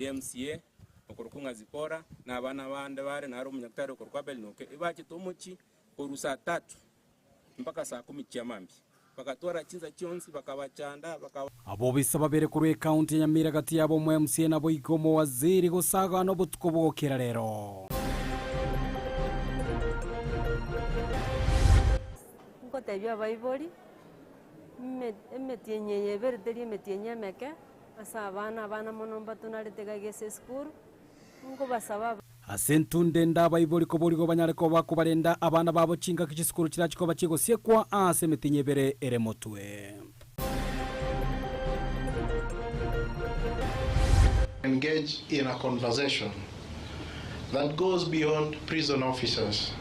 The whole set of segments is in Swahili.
DMCA okurukunga zipora na abana bande bare na haru munyaktari okurukwa belinoke ibachi tomuchi korusa 3 mpaka saa 10 chiamambi bakatwara chinza chionsi bakabachanda abo bisaba bere kuri county ya Nyamira gati yabo mu MCA nabo ikomo waziri gusaga no butuko bwokera rero ngo tebya baiboli emetienye berteri emetienye meke asa abana monomba tunarete gese school ngo basaba asentunde ndaba iboli ko boli go banyare ko bakubarenda abana babo cinga kichisikuru kirachiko bachigo siekwa asemetinye bere eremotwe. Engage in a conversation that goes beyond prison officers,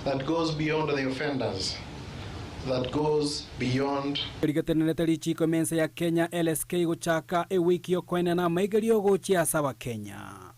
that goes beyond the offenders, that goes beyond Rigatenetali chiko mensa ya Kenya LSK guchaka wiki yo kwena na maigerio gochia sawa Kenya.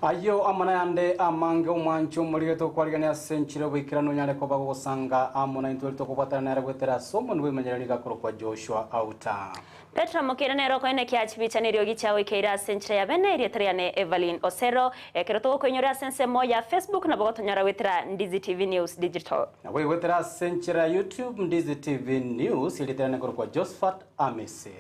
Ayo amana yande amange umancho murigeto kwarigania senchiro bikirano nyale ko bagosanga amona intwelto ko batana na gwetera somo nwe manyarani gakoro kwa Joshua Auta. Petra mokira nero ko ene kiachibicha ne ryogi chawe keira senchira ya bene irietariane Everlyne Osero ekeroto ko nyora sense moya Facebook na bogoto nyara wetera Ndizi TV News Digital. Na we wetera senchira YouTube Ndizi TV News irietariane kwa Josephat Amisi.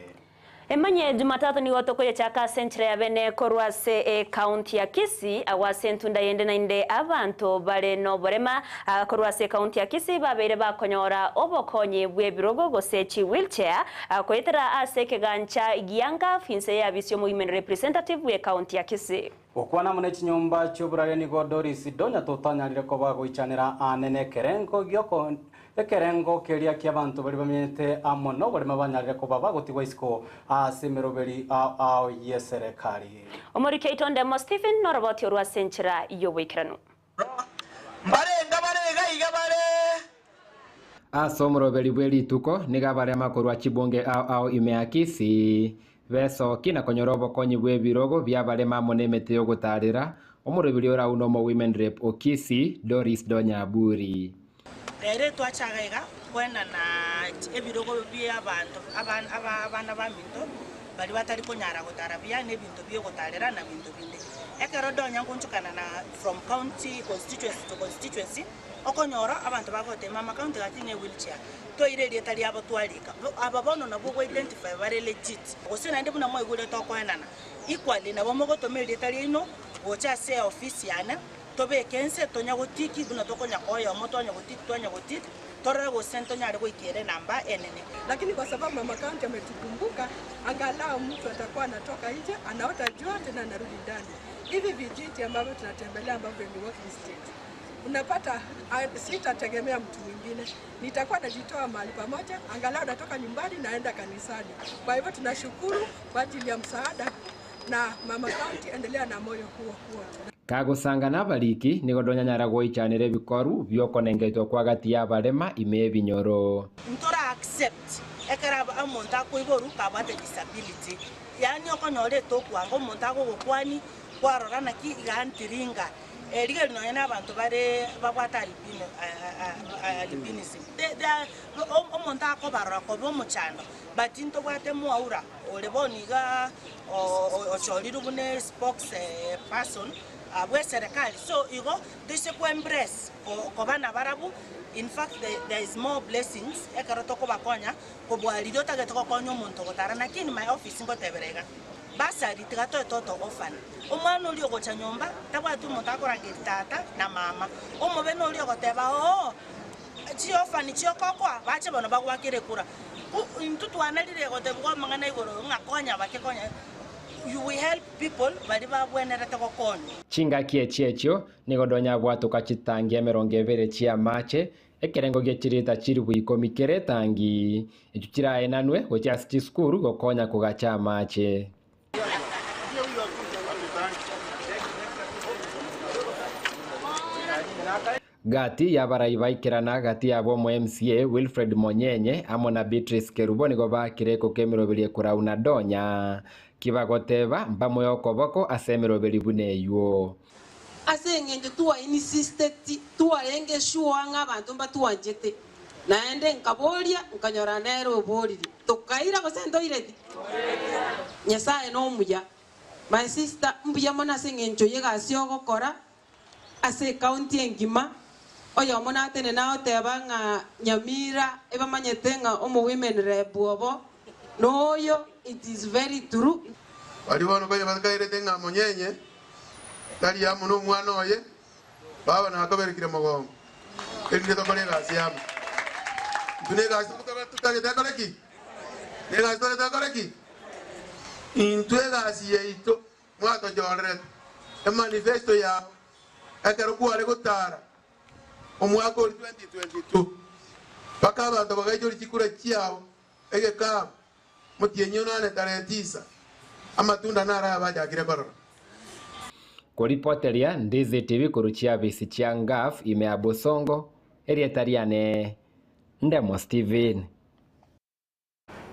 Emanyie Jumatato ni watokoye chaka senchira ya bene korwase county ya Kisii awasentunda yende na inde abantu bare no borema korwase county ya Kisii babere bakonyora obokonye bwebirogo gosechi wheelchair akoyetera aseke gancha giyanga finse ya visio women representative we county ya Kisii. Okwana mune chinyomba choburare ni Doris donya totanyarire ko bagoichanira anene kerengo gyoko ekerengo keria ky'abantu bari bamenyete amono bari mabanyarire ko bagotigwa isiko asemeroberi a yeserekari omurike itonde mo Stephen noroboti orwa senchira iyo wikirano barega igabare asomoroberi bweli tuko nigabare makorwa chibonge ao imeakisi beso kina konyorobo konyi bwe birogo byabare mamone mete yo gutarira omuroberi ora uno mo women rep okisi Doris Donyaburi Dere twachagaiga kwena na ebirogo by'abantu abana baminto bali batari konyara gutarabya nebintu byo gutarira na bintu binde ekero donya nkunchukana na from county constituency to constituency okonyora abantu bagote mama county gatinye wheelchair to ireri etali abatwalika ababono nabo go identify bare legit osina ndi buna moyo gule to kwenana equally nabo mogoto meri etali ino gocha se office yana tobe kense tonya gotiki buna tokonya oya motonya gotiki tonya gotiki tore go sento nyare go ikere namba enene lakini kwa sababu mama county ametukumbuka angalau mtu atakuwa anatoka nje anaota jua tena anarudi ndani hivi vijiji ambavyo tunatembelea ambavyo ni walking street unapata sitategemea mtu mwingine nitakuwa najitoa mahali pamoja angalau natoka nyumbani naenda kanisani kwa hivyo tunashukuru kwa ajili ya msaada na mama county endelea na moyo huo kagusanga nabariki nigodonya nyarago ichanire bikoru byokonengetwa kwa gati ya barema ime binyoro ntora accept ekaraba amonta ko iboru ka bate disability yani okonyore to kwango monta ko kwani kwarora na ki gantiringa rigel no yana abantu bare babwata albinism omonta ko barora ko bo muchando batinto bwate muaura oleboniga ochoriru bune spokes person abwe serikali so igo dise ko embrace ko bana barabu in fact there is more blessings ekaroto ko bakonya ko bwaliro tageto ko konyo muntu gotara nakini my office ngoteberega basari tigato toto ofan omwana uli ogocha nyomba tabwatu muntu akorangira tata na mama omobe no uli ogoteba chi ofan chi okokwa bache bono bagwakire kura intutu analire gotebwa mangana igoro ngakonya bakekonya you will help people bali babwenera takokonya chinga kiechechyo nigodonya bwatuka chitangia merongevere chia mache ekerengo gechirita chiri buikomi keretangi echuchira enanwe gocha skuru gokonya kugacha mache gati ya baraibaikirana gati ya bomo MCA Wilfred Monyenye amona Beatrice Kerubo nigo bakireko kemiroberie kurauna donya kibagoteba mbamoyo koboko asemeroberi buneyo asengenge tuwa insisted tuwa enge shuwa nga bantu mba tuwa jete naende nkaboria nkanyora nero oboriri tokaira gosendo ireti nyasaye no muya. My sister mbuya mona singencho yega siogokora ase county engima oyo mona atene na oteba nga Nyamira eba manyetenga omo women rep obo noyo. It is very true. Wali wano kaya bakairete nga monyenye tali ya muno mwana oye baba na akaberekire mugongo ende tokolega siamu tunega tutage takoleki nega tutage takoleki intwega siyeito mwato jorre e manifesto ya akero kuare gutara omwaka 2022 bakaba ndo bagajori chikura chiao ege ka mutienyo nane tarehe 9 amatunda nara bajakire korora. Kuripoteria Ndizi TV kuruchia visi chia ngaf imea Bosongo erietariane Ndemo Steven.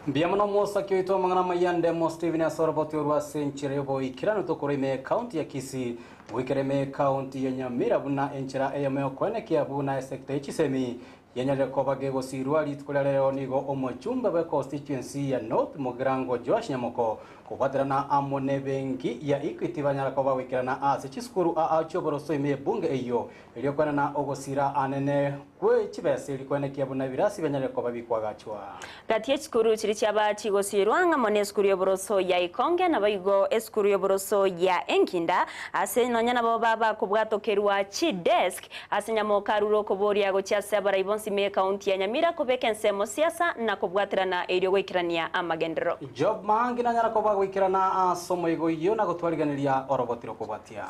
Mbiamano mosa kyoito mangana mayande mo Steven asoroboti orwa senchire bo ikirano tokorime county ya Kisii wikireme county ya Nyamira buna enchira eyameo kwene kia buna sekta ichisemi yanyale kobage gosirwa litkola leo nigo omojumba be constituency ya North Mogrango Josh Nyamoko kubatirana amone bengi ya Equity banyala koba wikirana ase chiskuru a choboroso ime bunge eyo iliyokwana na ogosira anene kwe chibese ilikwene kia buna birasi banyale koba bikwagachwa gatie chikuru chiri chaba chigosirwa ngamone skuru yoboroso ya Ikonge na baigo eskuru yoboroso ya Enkinda ase nonyana bo baba kubwatokerwa chi desk ase nyamokaruro koboria gocha sebara ibonsi me county ya Nyamira kubeka nsemo siasa na kubwatirana eriyo gwikirania amagendero job mangi na nyara koba gwikirana asomo igo iyo na gutwariganiria orobotiro kubatia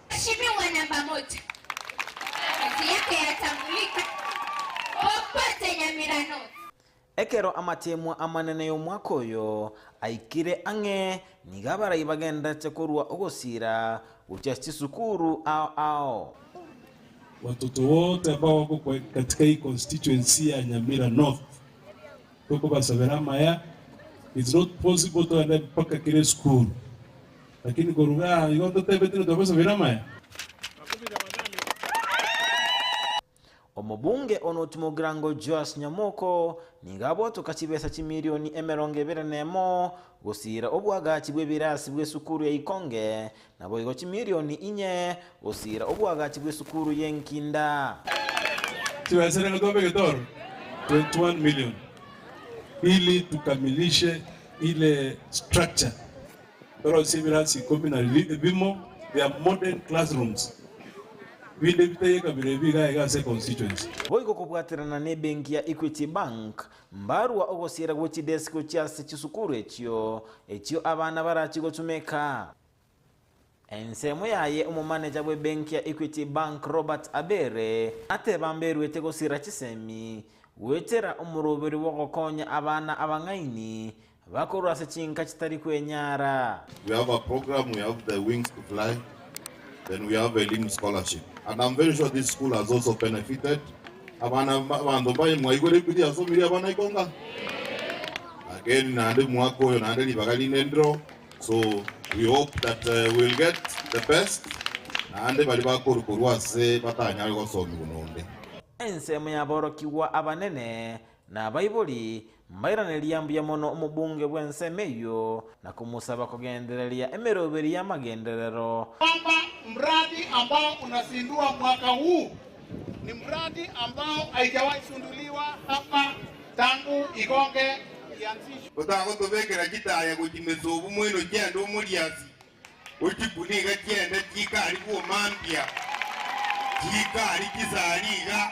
Mheshimiwa namba moja kazi yake yatambulika popote Nyamira North. Ekero amatemwa amanene y'omwaka oyo aikire ang'e nigabara ibagenda tekorwa ogosira uchachi sukuru ao watoto wote ambao wako katika hii constituency ya Nyamira North tuko basabera maya. It's not possible to end mpaka kile school, lakini koruga igoto tebetino tobasabera maya. Omubunge onotimo grango Josh Nyamoko nigabo tukachibesa chimilioni emerongebere nemo gosira obwagachi bwebirasi bwesukuru ya Ikonge nabo igo chimilioni inye gosira obwagachi bwesukuru y'Enkinda Tiwasere ngombe getoro 21 million ili tukamilishe ile structure toro sibirasi communal bimo vya modern classrooms vile bitayeka birebiga igase constituency boigo kubwatirana ne benki ya Equity Bank mbarwa ogosira gochi desk cyase chisukuru ekyo abana barachigotumeka ensemo yaye umumanager we benki ya Equity Bank Robert Abere atebamberwe tegosira chisemi wetera umuroberi wogokonya abana abangaini bakorwa se chinka kitari kwenyara. We have a program, we have the Wings to Fly, then we have a Lean Scholarship. And I'm very sure this school has also benefited. Again, so we hope that we'll get the best. Ensemo yaborokiwa abanene na Baibuli mbairaneli yambuya mono omubunge bwensemeyo na kumusaba kugenderelia emeroberi ya magenderero. Mradi ambao unazindua mwaka huu ni mradi ambao haijawahi sunduliwa hapa tangu Ikonge ianzishwe. Utago tobekera kitaya kujimezobu mweno cyendo muliasi ukibuniga cyenda kikari ku mambya kikari kizaliga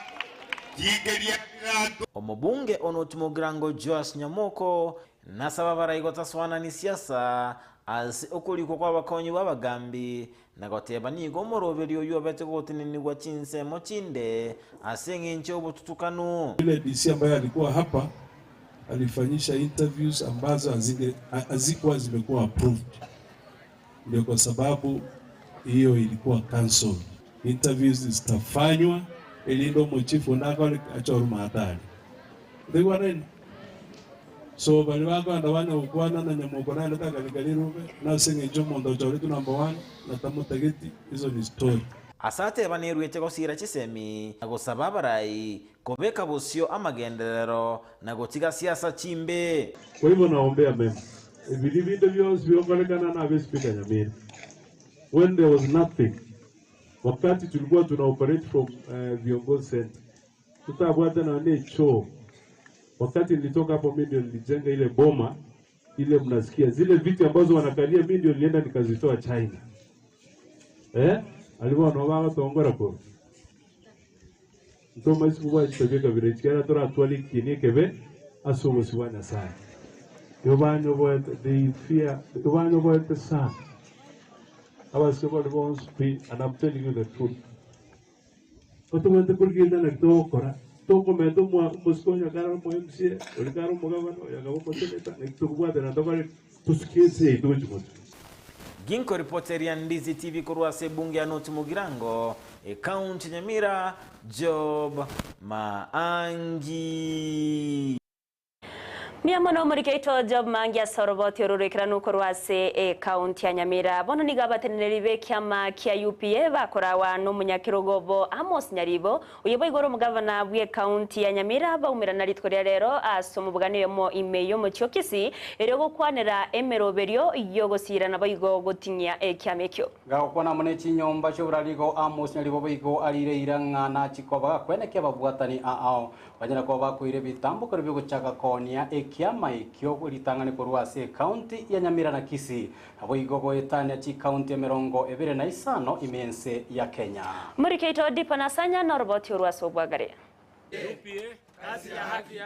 kikeria kirato. Omubunge onotimo grango Josh Nyamoko nasaba barayigota swana ni siasa as okuliko kwa bakonyi babagambi nagoteba nigo moroberi oyo bete gotinini gwa chinsemo chinde asenge nchobo tutukanu. Ile DC ambaye alikuwa hapa alifanyisha interviews ambazo hazikuwa zimekuwa approved, ndio kwa sababu hiyo ilikuwa cancel. Interviews zitafanywa ili ndo mchifu ndako achoruma hatari ndio nini. So bali wako andabanya ukwana na Nyamoko na nataka nikalirube na senge jomo ndo chori tu number 1 na tamu tageti hizo ni story. asate banerwete gosira chisemi na gusaba barai kobeka busio amagenderero na gotiga siasa chimbe. Kwa hivyo naombea mema vilivyo vyose viongelekana na Speaker Nyamira, when there was nothing, wakati tulikuwa tuna operate from viongozi center, tutabwata na wane choo. Wakati nilitoka hapo mimi ndio nilijenga ile boma ile, mnasikia zile viti ambazo wanakalia, mimi ndio nilienda nikazitoa China. Alikuwa anaoga tongora kwa ntoma isikuwa chitogeka vile chikara tora atwali kinikebe asobo siwana sana. Yobanyo boy they fear yobanyo boy the sun. I was able to speak, and I'm telling you the truth. But when the Kurgina like Dokora, Toko Medo Moscow, Yagaro MC, Rigaro Mogavano, Yagamo Senator, like to water and over to say, do it. Ginko reporter ya Ndizi TV kurwa sebungi ya Noti Mugirango, County Nyamira, Job Maangi. Miamono murikeito Job Mangia soroboti orurikira nukorwase county ya Nyamira bono nigabateneribe kyama kya UPA bakorawa no munyakirogobo Amos Nyaribo uyebo igoro mugavana bwe county ya Nyamira baumira na litkorya rero asomubugane mo imeyo mu Kisii erego kwanera emeroberio yogosira na bayigo gotinya kyamekyo gakona mune chinyomba cyo buraligo Amos Nyaribo bayigo alire iranga na chikoba kweneke babwatani ao banyana ko bakwire bitambuko ribyo guchaka konia kiama ikyo litangane korwase county ya Nyamira na Kisii abo igogo etania chi county ya 25 imense ya Kenya. Murikeito dipana sanya na roboti urwaso bwagare UPA kazi ya haki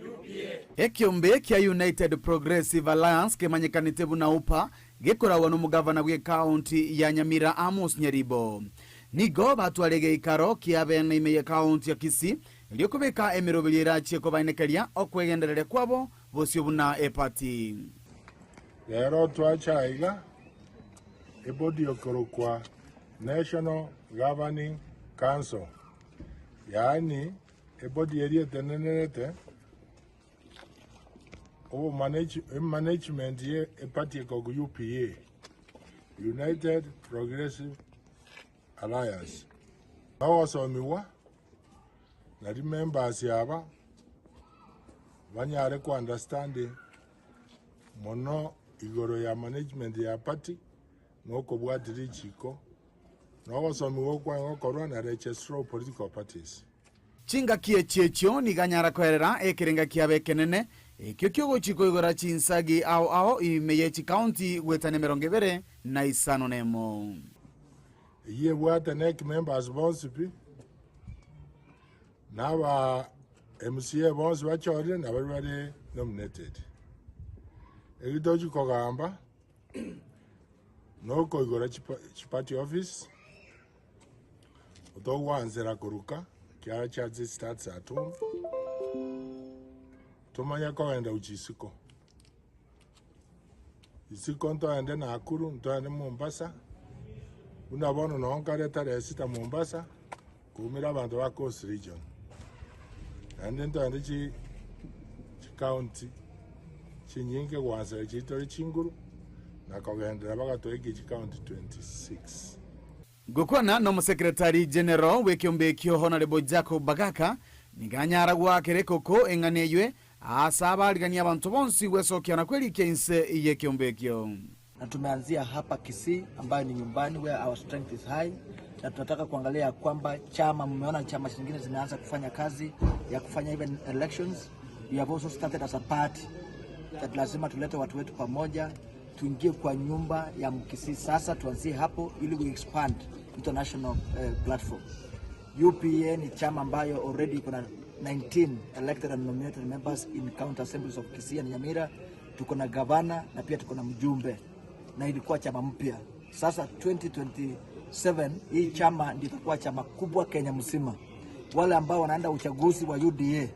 UPA ekyombe kya United Progressive Alliance kemanyekanite buna upa gekorawa no mugavana bwe county ya Nyamira Amos Nyaribo nigo batwarege ikaro kiabene ime county ya Kisii ndio kubeka emerobelira cheko bainekalia okwegenderere kwabo bosio buna epati lero twachaiga ebodi okorokwa National Governing Council, yani ebodi area tenenete o management ye epati ko UPA, United Progressive Alliance. Bawasomiwa na the members yaba banyare ku understanding mono igoro ya management ya party noko bwadiri chiko nowasomiwa kwa ngokoro na registrar political parties chinga kie checho ni ganyara kwerera ekirenga kiabe kenene ekyo kyogo chiko igora chinsagi ao imeyechi county wetane 25 nemo ye bwata nek members bonsipi Now, MCA was watching and everybody nominated. Egidoji Kogamba, no Koigora Party office, Oto Wanzera Kuruka, Kiara Chazi starts at home. Tomayako and Ujisuko. Isikonto and then Akuru, Tane Mombasa. Unabono no Kareta Resita Mombasa, Kumira Bandoa Coast region. And then the county chinyinge wanza chitori chinguru na kogenda bagato egi county 26 gukwana no secretary general wekyombe kyo honorable Jacob Bagaka niganyara gwakere koko enganeywe asaba aligania abantu bonsi wesokiana kweli kense yekyombe kyo na tumeanzia hapa Kisii ambayo ni nyumbani where our strength is high na tunataka kuangalia kwamba chama mmeona chama zingine zinaanza kufanya kazi ya kufanya even elections. We have also started as a party that lazima tulete watu wetu pamoja tuingie kwa nyumba ya Kisii sasa tuanzie hapo ili we expand international platform. UPA ni chama ambayo already kuna 19 elected and nominated members in county assemblies of Kisii and Nyamira. Tuko na gavana na pia tuko na mjumbe na ilikuwa chama mpya. Sasa 2027 hii chama ndio itakuwa chama kubwa Kenya mzima. Wale ambao wanaenda uchaguzi wa UDA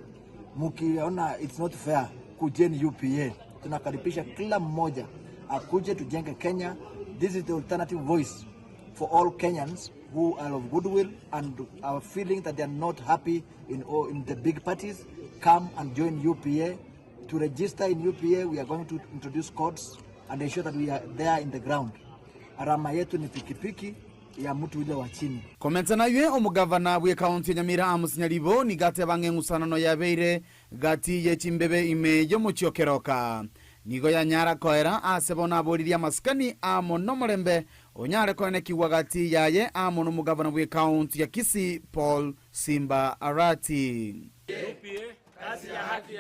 mkiona it's not fair kujeni UPA, tunakaribisha kila mmoja akuje tujenge Kenya. This is the alternative voice for all Kenyans who are of goodwill and are feeling that they are not happy in the big parties. Come and join UPA. To register in UPA, we are going to introduce codes and ensure that we are there in the ground. Arama yetu ni pikipiki ya mtu yule wa chini. Komenta ywe omugavana bwe county ya Nyamira Amos Nyaribo ni gate bange ngusano yabeire gati ye chimbebe ime yo muchiokeroka nigo ya nyara koera asebona boriria maskani amo no murembe onyare koene kiwa gati yaye amo no mugavana bwe county ya Kisii Paul Simba Arati. Kazi ya haki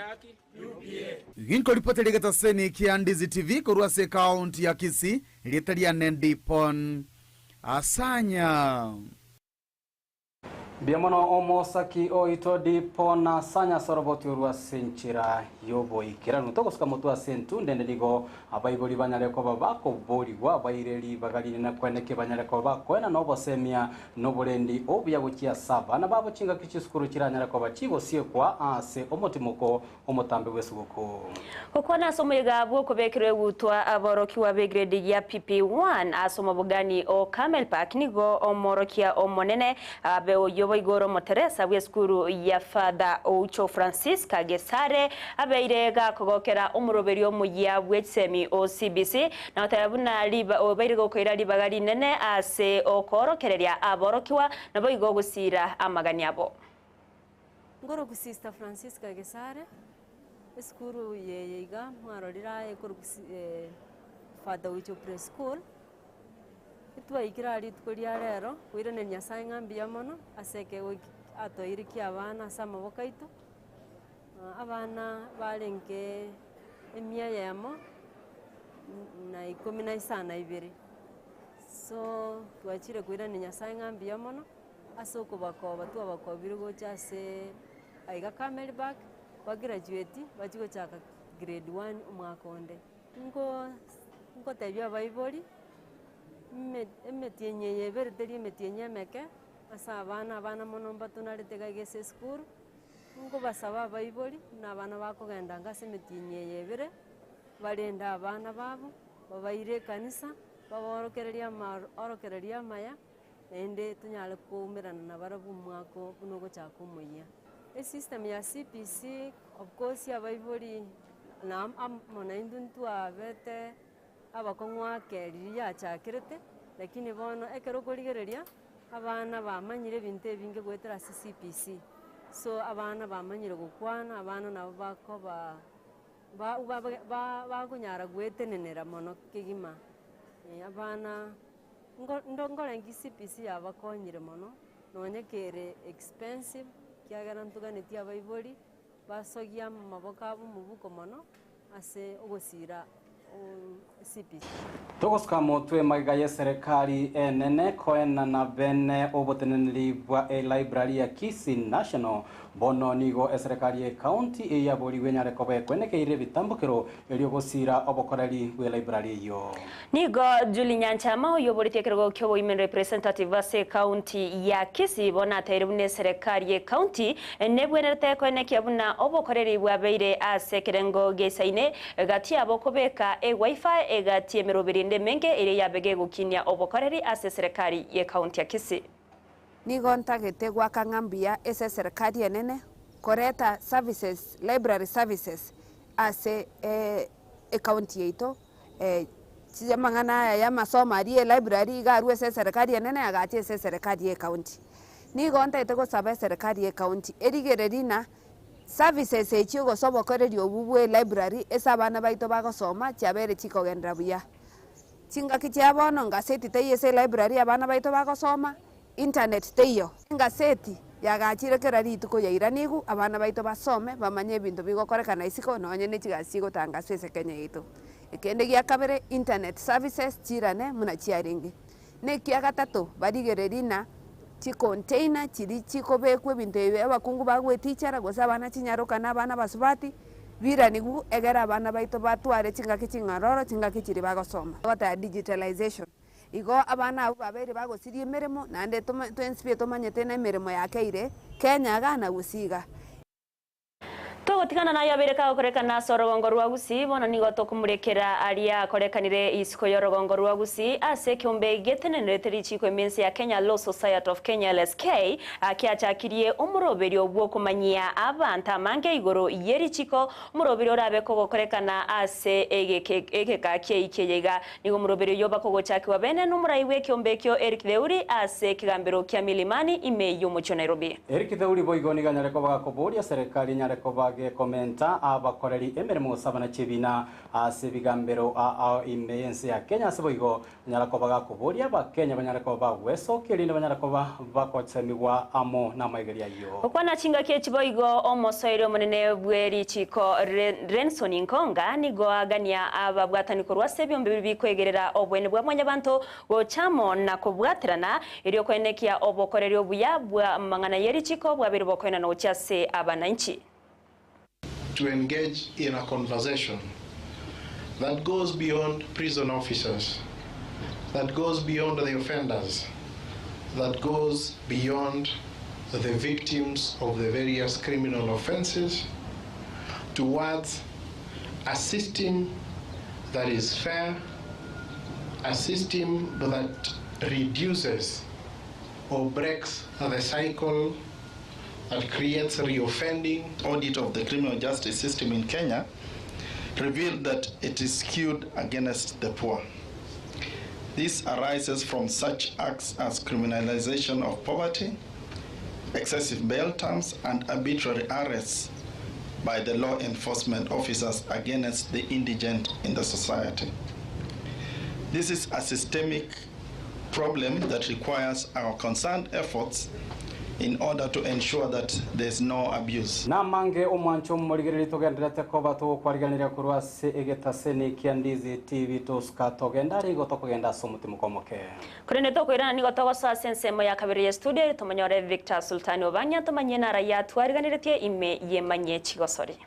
UPA. Ginko ripoti ligeta seni kia Ndizi TV kuruase county ya Kisii litaria nendipon asanya. Biamono omosaki oito dipona sanya soroboti urwa senchira yobo ikira nutoko suka mutu asentu ndende ligo abaiboli banyale ko babako boli gwa baireli bagalini na kweneke banyale ko bakwena no bosemia no bolendi obya gukia saba na babo chinga kichiskuru kiranyale ko bachigo sie kwa ase omotimoko omotambe wesuko kokona somoyega bwo kubekere gutwa aboroki wa grade ya PP1 asomo bugani o Camel Park nigo omorokia omonene abe yobo igoro moteresa bweskuru ya Father Oucho Francis Kagesare abeirega kogokera umuroberio muya bwetsemi o CBC na otarabuna liba obairego koira libagari nene ase okorokereria aborokiwa nabo igo gusira amagani abo ngoro Sister Francis Kagesare eskuru yeiga mwarorira ekuru Father Oucho Preschool itwa ikirari tukuria rero kwirene Nyasaye ngambia mono aseke atoiriki abana sama bokaito abana balenke emia yamo na 12 so twachire kwirene Nyasaye ngambia mono asoko bakoba tu abakobire gochase aiga Camel Park ba graduate bachigo chaka grade 1 umwaka onde ngo tabia baiboli emetienye yebereteri emetienye meke asa abana monomba tunaretega gese school ngo basaba abaiboli na abana bakogenda ngase emetienye yebere barenda abana babo babaire kanisa baborokereria maya ende tunyale kuumirana na barabu mwako bunogo chakumoya system ya CPC of course abaiboli na amona induntu abete abakongwa keri ya chakirete lakini bono ekero korigereria abana bamanyire bintu ebinge gwetera CPC so abana bamanyire gukwana abana nabo bakoba bakunyara gwetenenera mono kigima abana ndongorengi CPC yabakonyire mono nonyekere expensive kiagera ntuganeti abaiboli basogia maboka abo mubuko mono ase ogosira Togoska motwe magaye serikali enene koena na bene obotenenli bwa library ya Kisii National bono nigo serikali ya county ya boli wenyare kobe kweneke ire bitambukiro elio gosira obokorali we library yo nigo Julie Nyanchama oyobori tekerego kyo women representative ase county ya Kisii bona tairubune serikali ya county nebwerete kweneke abuna obokorali bwa beire ase kerengo gesaine gati abokobeka wifi egati emerobirinde menge ire yabege gukinya obokoreri ase serikali ye county ya Kisii nigo ntagete gwaka ngambia ese serikali enene koreta services library services ase county yeito mangana ya masoma rie library garu ese serikali enene agati ese serikali ye county nigo ntagete go sabe serikali ye county erigererina services echi gosobo koreri obubwe library esabana baito bagosoma cyabere chikogendera buya chingaki cyabono ngaseti teyese library abana baito bagosoma internet teyo ngaseti yagachire kerari tuko yaira nigu abana baito basome bamanye bintu bigokorekana isiko nonye n'ikigasi gotangazwe ese Kenya yito ekende gya kabere internet services chirane muna chiaringi nekia gatatu barigererina chi container chiri chiko bekwe bintu ebe abakungu bagwe teacher gosa abana chinyaruka na abana basubati bira nigu egera abana baito batware chingaki chingaroro chingaki chiri bagosoma gota digitalization igo abana abo babere bagosirie emeremo nande twenspie tomanyete na emeremo yakeire Kenya gana gusiga to gotigana nayo abereka korekana sorogongo rwa Gusii bona nigo tokumurekera aria korekanire isiko yorogongo rwa Gusii ase kiombe getenenete richiko imensi ya Kenya Law Society of Kenya LSK akiachakirie umuroberio bwo kumanyia abanta mange igoro yerichiko umuroberio rabeko gokorekana ase egeka ikeyega nigo umuroberio yoba kogochakiwa bene numuraiwe kiombe kyo Eric Theuri ase kigambero kya Milimani ime yomucho Nairobi. Eric Theuri boigoni ganyareko bagakoboria serikali nyareko bage komenta abakoreri emeremo sabana chibina ase bigambero imensi ya Kenya seboigo nyareko bagakoboria bakenya banyareko bagweso kirinde banyareko bakotsemiwa amo na maigeria yo okwana chinga ke chiboigo omosoiro munene bweri chiko Renson Nkonga nigo agania ababwataniko rwasebyo bibi kwegerera obwene bwa mwanyabantu go chamo na kubwatirana iri okwenekia obokoreri obuya bwa mangana yeri chiko bwa biri bokwena no chase abananchi to engage in a conversation that goes beyond prison officers, that goes beyond the offenders, that goes beyond the victims of the various criminal offenses, towards a system that is fair, a system that reduces or breaks the cycle that creates reoffending. Audit of the criminal justice system in Kenya revealed that it is skewed against the poor. This arises from such acts as criminalization of poverty, excessive bail terms, and arbitrary arrests by the law enforcement officers against the indigent in the society. This is a systemic problem that requires our concerned efforts in order to ensure that there's no abuse. Na mange omwancho murigereri togenderete ko bato kwariganira kurwa se egetaseni Ndizi TV toska togendari gotokogenda somuti mukomoke. Kurene tokwirana ni gotogosa sensemo ya kabiri ya studio tumanyore Victor Sultani obanya tumanyena raya twariganirete ime Emanyie chigosori.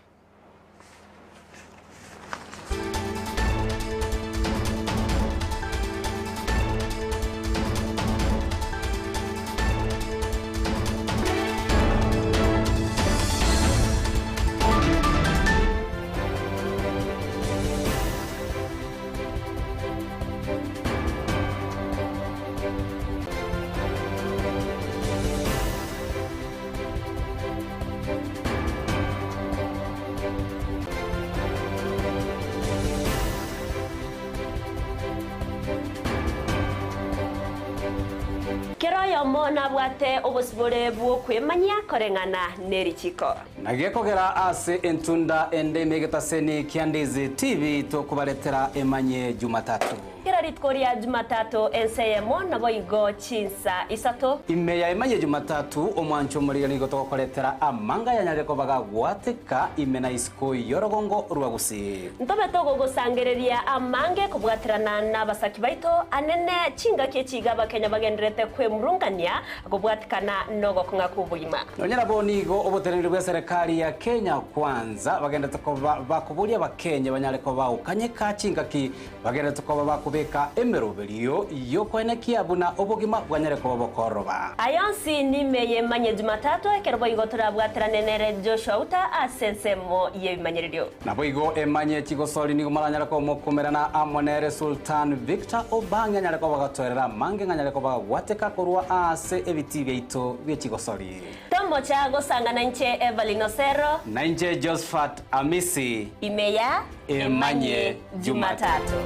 Mona bwate obosibore bwo kwemanya korengana nerichiko nagekogera ase entunda ende megetaseni Ndizi TV to kubaletera Emanyie Jumatato Ritkoria Jumatato enseyemo naboigo chinsa isato ime ya Emanyie Jumatato omwancho murigani gotokoletera amanga yanyareko bagagwateka ime na isiko yorogongo rwa Gusii ntobe togo gosangereria amange kubwatirana n'abasaki baito anene chinga kechiga bakenya bagenderete kwemurungania kubwatikana nogo kunga kubuyima nonyera bonigo obotereri bwa serikali ya Kenya kwanza bagendete ko bakuburia bakenya banyareko baukanyeka chinga ki bagendete ko bakubeka emeroberio yokwenekia buna obogima bwanyareko bokoroba ayonsi nime Emanyie Jumatato ekerbo igotora bwatirane nere Auta asensemo yemanyerio naboigo Emanyie chigosori nigo maranyareko mokumerana amonere Sultan Victor obanga nyareko bagatwerera mange nganyareko bagwateka korwa ase ebiti byaito byechigosori tombo cha gosangana nche Everlyne Osero na nche Josephat Amisi imeya Emanyie Jumatato.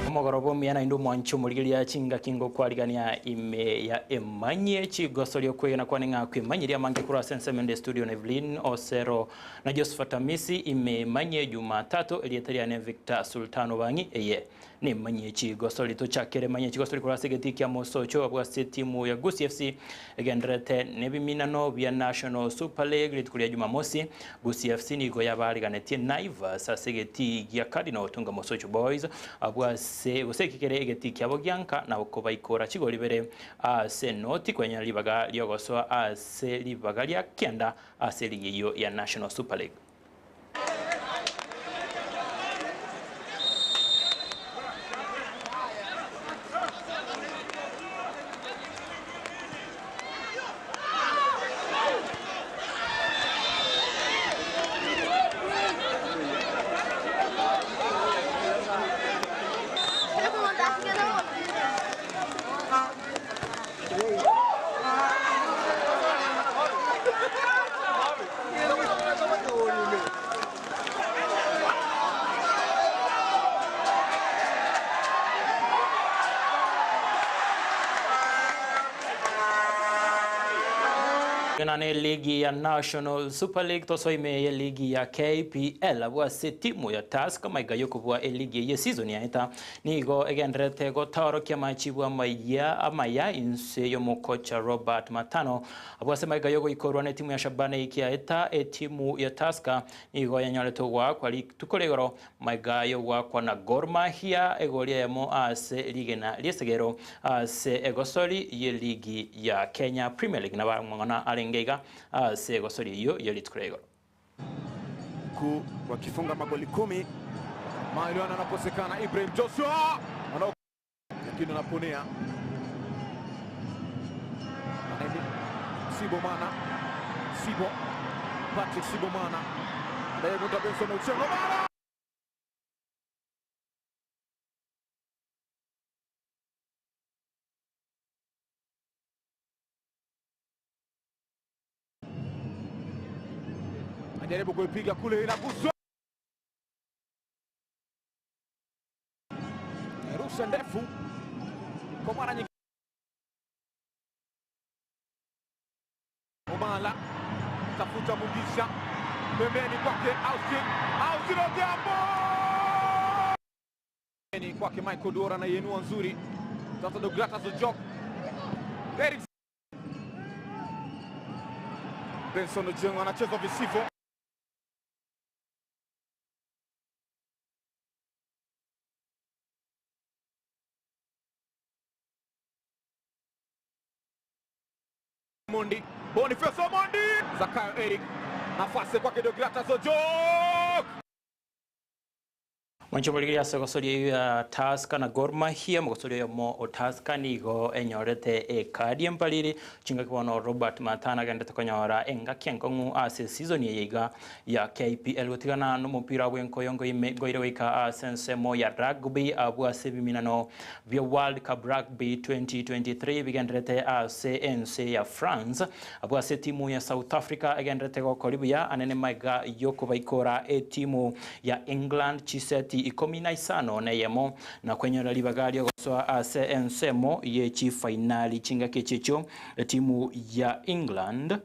Mogorobo miana indu mwancho murigiria chinga kingo kwarigania ime ya Emanyie chigosorio kwena kwaninga kwimanyiria mange kura sensemende studio na Everlyne Osero na Josephat Amisi ime Emanyie Jumatato elietaria ne Victor Sultano bangi eye ni Emanyie chigosori tuchakere Emanyie chigosori kura segeti kia mosocho abwa timu ya Gusii FC egendrete nebiminano bya National Super League litukulia Jumamosi. Gusii FC ni goya bariganetie Naivas segeti gia Cardinal tunga mosocho boys abwa se usekikere egeti kia bogyanka na ukoba ikora chigoli bere se noti kwenye libaga lyogoso se libaga lya kenda se ligi hiyo ya National Super League. Nane ligi ya National Super League toso ime ligi ya KPL abwa timu ya Tusker maigayo kubwa ligi ya season ya ita nigo egendrete go taro kia machibwa maya inse yo mokocha Robert Matano abwa se maigayo go ikorwane timu ya Shabane ikia ita timu ya Tusker nigo yanyale towa kwa tukolegoro maigayo wa kwa na Gor Mahia egolia yamo ase ligi na liesegero ase egosori ye ligi ya Kenya Premier League na barumwana alengeiga se gosori hiyo yalitkurego ku wakifunga magoli 10 Mailiwana anakosekana Ibrahim Joshua lakini anaponea Sibo Patrick Sibomana ndiye Benson Uchengo mara jaribu kuipiga kule inaguswa. Rusha ndefu kwa mara nyingine. Omala tafuta Mugisha pembeni kwake Austin Odhiambo. Pembeni kwake Michael Dora na yenua nzuri. Sasa Dograta Zojok. Benson Uchengo anacheza visivyo. Mondi, Boniface Mondi, Zakayo Eric, nafasi kwake Dograta Zojok. Wanchobali ya gosori ya Tusker na Gor Mahia mugosori ya mo Tusker nigo enyorete kadi mpaliri chinga kibono Robert Matana gendete konyora enga kyenkongu ase season yiga ya KPL utigana no mupira wenko yongo goire wika sensemo ya rugby abwa sebiminano via World Cup Rugby 2023 bigendrete CNC ya France abwa timu ya South Africa agendrete ko kolibuya anene maiga yoko baikora timu ya England chiseti ikomina isano na yemo na kwenye libagali goswa CNCmo yechi finali chinga kechecho timu ya England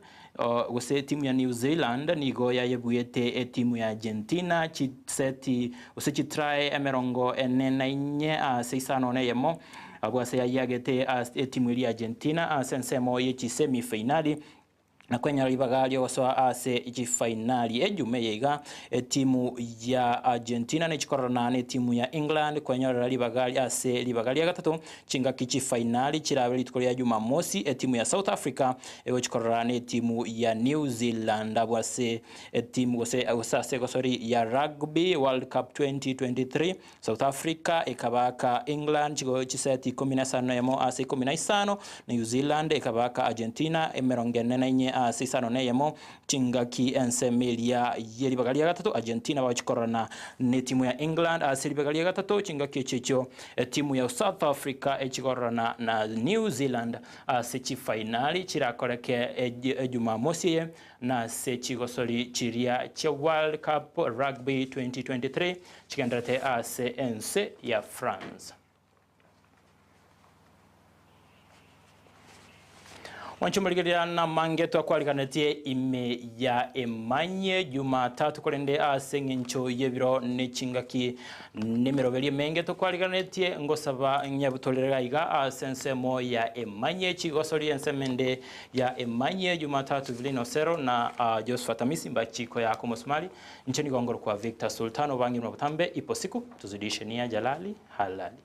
wase timu ya New Zealand nigo ya yebuyete timu ya Argentina chiseti usechi try emerongo enena inye seisano na yemo abwase ya yagete timu ya Argentina CNCmo yechi semi finali na kwenye libagali waswa ase finali ejume yega timu ya Argentina ne chikorana ne timu ya England kwenye libagali ase libagali ya gatatu chinga kichi finali chirabeli tukolia Jumamosi timu ya South Africa chikorana ne timu ya New Zealand abwase timu wase gosori ya Rugby World Cup 2023 South Africa ekabaka England chigo chiseti 15 yamo ase 15 New Zealand ekabaka Argentina emerongene nye sisano neyemo chingaki ensemilia yeri bagalia gatatu Argentina bachikorana ne timu ya England asiri bagalia gatatu chingaki checho timu ya South Africa echikorana na New Zealand sechi finali chirakoreke Jumamosi na sechi gosori chiria cha World Cup Rugby 2023 chikandrate CNC ya France. wanchumaligiria na mangeto akwaliganetie ime ya Emanyie Jumatato kolende asengencho yebiro nechingaki nemiroberie mengeto kwaliganetie ngosaba nyabutolera iga asensemo ya Emanyie chigosori ensemende ya Emanyie Jumatato Everlyne Osero na Josephat Amisi mbachiko ya komosmali nchini gongoro kwa Victor Sultano bangi mwabutambe ipo siku tuzidishe nia jalali halali.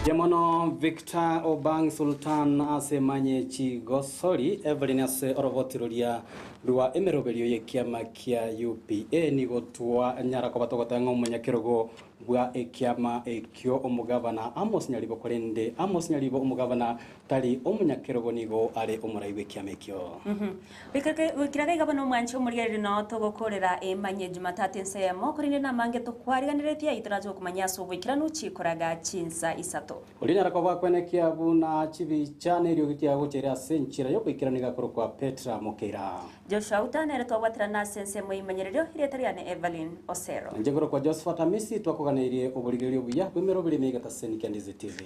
Jamono Victor Obang Sultan asemanye chigosori Everlyne ase orobotiroria rwa emeroberio ye kiama kia UPA nigotwa nyarako batogota ng'omunyakirogo bwa ekiama ekyo omugavana Amos Nyaribo kolende Amos Nyaribo omugavana tali omunyakirogo nigo ale omuraiwe kiama ekyo wikiraga gavana mwancho muriere no togokorera Emanyie Jumatato ensemo korinde na mange to kwariganiretia itarazo kumanya sobwikiranu chikoraga chinsa isato Ulinyara kwa bakwenekia buna chibi chane ryogitia gochera senchira yo kwikiraniga kwa Petra Mokera Josephat nere twagwatira na ensemo imanyererio iretariane Everlyne Osero Njegoro kwa Josephat Amisi twakoganirie oburigerio buya bwimero buri mega taseni Ndizi TV